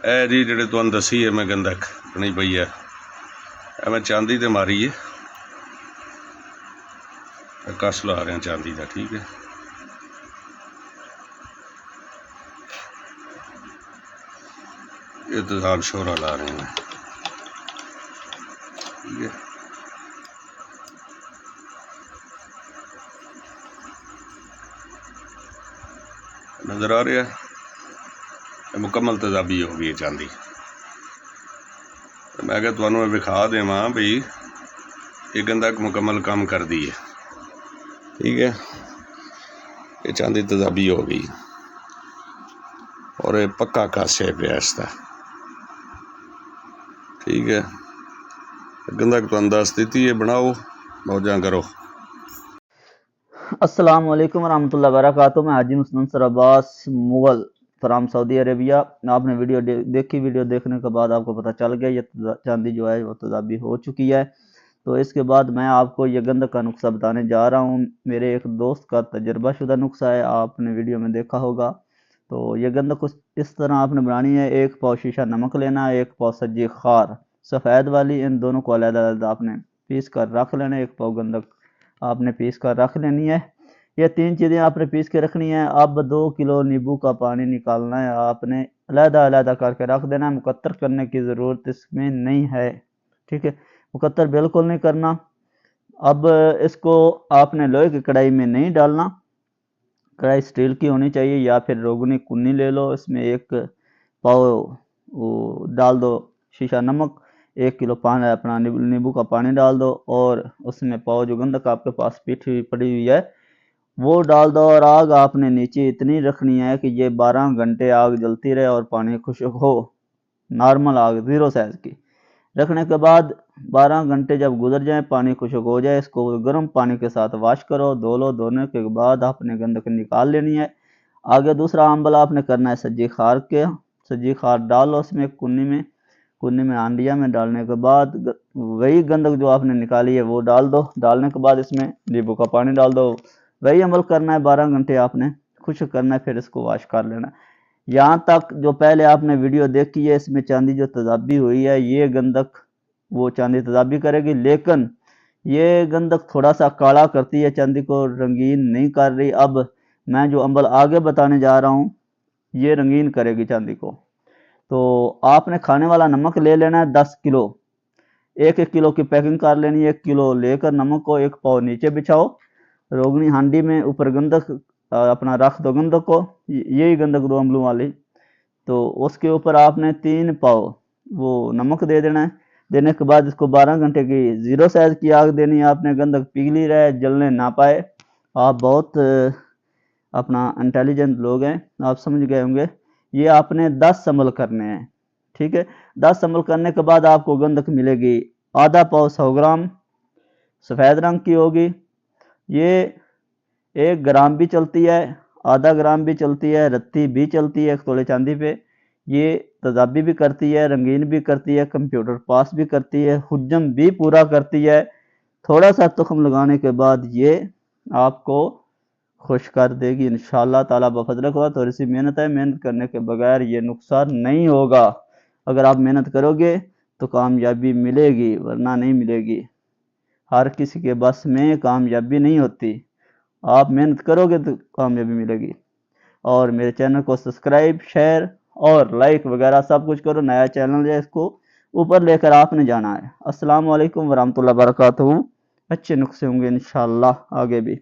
ਇਹ ਜੀ ਜਿਹੜੇ ਤੁਹਾਨੂੰ ਦੱਸੀ ਹੈ ਮੈਂ ਗੰਦਕ ਬਣੀ ਪਈ ਹੈ, ਇਹ ਮੈਂ ਚਾਂਦੀ ਤੇ ਮਾਰੀ ਹੈ, ਕਸ ਲਾ ਰਿਹਾ ਚਾਂਦੀ ਦਾ। ਠੀਕ ਹੈ, ਇਹ तो हाल शोरा ला रहे हैं। ठीक है, नज़र आ रहा है मुकम्मल तेजाबी हो गई है चांदी। मैं क्या तुहानू विखा देवां बई ये गंदक मुकम्मल काम कर दी है। ठीक है, ये चांदी तेजाबी हो गई और ये पक्का कासे पे इसका। ठीक है, गंदक तुहानू दस दी है, बनाओ मौजा करो। अस्सलाम वालेकुम रहमतुल्लाहि व बरकातुहू। मैं हाजी Muslim sir Abbas Mughal from Saudi Arabia. आपने वीडियो देखी, वीडियो देखने के बाद आपको पता चल गया ये चांदी जो है वो तजाबी हो चुकी है। तो इसके बाद मैं आपको ये गंदक का नुस्खा बताने जा रहा हूँ। मेरे एक दोस्त का तजर्बाशुदा नुस्खा है, आपने वीडियो में देखा होगा। तो ये गंदक कुछ इस तरह आपने बनानी है। 1 पाव शीशा नमक लेना है, 1 पाव सज्जी खार सफ़ेद वाली, इन दोनों को अलग-अलग आपने पीस कर रख लेना है। 1 पाव गंदक आपने पीस कर रख लेनी है। ये 3 चीज़ें आपने पीस के रखनी है। अब 2 किलो नींबू का पानी निकालना है, आपने अलग-अलग करके रख देना है। मुकत्तर करने की ज़रूरत इसमें नहीं है। ठीक है, मुकत्तर बिल्कुल नहीं करना। अब इसको आपने लोहे की कढ़ाई में नहीं डालना, कढ़ाई स्टील की होनी चाहिए या फिर रोगनी कुन्नी ले लो। इसमें 1 पाव डाल दो शीशा नमक, 1 किलो पानी अपना नींबू का पानी डाल दो और उसमें पाव जो गंदक आपके पास पीठी पड़ी हुई है वो डाल दो। और आग आपने नीचे इतनी रखनी है कि ये 12 घंटे आग जलती रहे और पानी खुश्क हो। नॉर्मल आग 0 साइज की रखने के बाद 12 घंटे जब गुजर जाए, पानी खुश्क हो जाए, इसको गर्म पानी के साथ वॉश करो, धो लो। धोने के बाद आपने गंदक निकाल लेनी है। आगे दूसरा अमल आपने करना है सज्जी खार के। सज्जी खार डालो उसमें कुन्नी में हांडिया में डालने के बाद वही गंदक जो आपने निकाली है वो डाल दो। डालने के बाद इसमें नींबू का पानी डाल दो। वही अमल करना है, 12 घंटे आपने खुश्क करना है, फिर इसको वॉश कर लेना। यहाँ तक जो पहले आपने वीडियो देखी है, इसमें चांदी जो तजाबी हुई है, ये गंदक वो चांदी तजाबी करेगी, लेकिन ये गंदक थोड़ा सा काला करती है, चांदी को रंगीन नहीं कर रही। अब मैं जो अमल आगे बताने जा रहा हूँ ये रंगीन करेगी चांदी को। तो आपने खाने वाला नमक ले लेना है 10 किलो, 1-1 किलो की पैकिंग कर लेनी है। 1 किलो लेकर नमक को 1 पाव नीचे बिछाओ, रोगनी हांडी में ऊपर गंदक अपना रख दो गंदक को, यही गंदक 2 अमलों वाली। तो उसके ऊपर आपने 3 पाव वो नमक दे देना है। देने के बाद इसको 12 घंटे की 0 साइज की आग देनी है आपने। गंदक पिघली रहे, जलने ना पाए। आप बहुत अपना इंटेलिजेंट लोग हैं, आप समझ गए होंगे। ये आपने 10 अमल करने हैं। ठीक है, 10 अमल करने के बाद आपको गंदक मिलेगी आधा पाव 100 ग्राम सफ़ेद रंग की होगी। ये 1 ग्राम भी चलती है, आधा ग्राम भी चलती है, रत्ती भी चलती है 1 तोले चांदी पे। ये तजाबी भी करती है, रंगीन भी करती है, कंप्यूटर पास भी करती है, हुज्जम भी पूरा करती है। थोड़ा सा तुख्म लगाने के बाद ये आपको खुश कर देगी इंशाअल्लाह ताला बफज़ल खुदा। थोड़ी सी मेहनत है, मेहनत करने के बगैर ये नुकसान नहीं होगा। अगर आप मेहनत करोगे तो कामयाबी मिलेगी, वरना नहीं मिलेगी। हर किसी के बस में कामयाबी नहीं होती, आप मेहनत करोगे तो कामयाबी मिलेगी। और मेरे चैनल को सब्सक्राइब, शेयर और लाइक वगैरह सब कुछ करो। नया चैनल है, इसको ऊपर लेकर आपने जाना है। अस्सलाम वालेकुम वरहमतुल्लाहि वबरकातुहू। अच्छे नुस्खे होंगे इंशाअल्लाह आगे भी।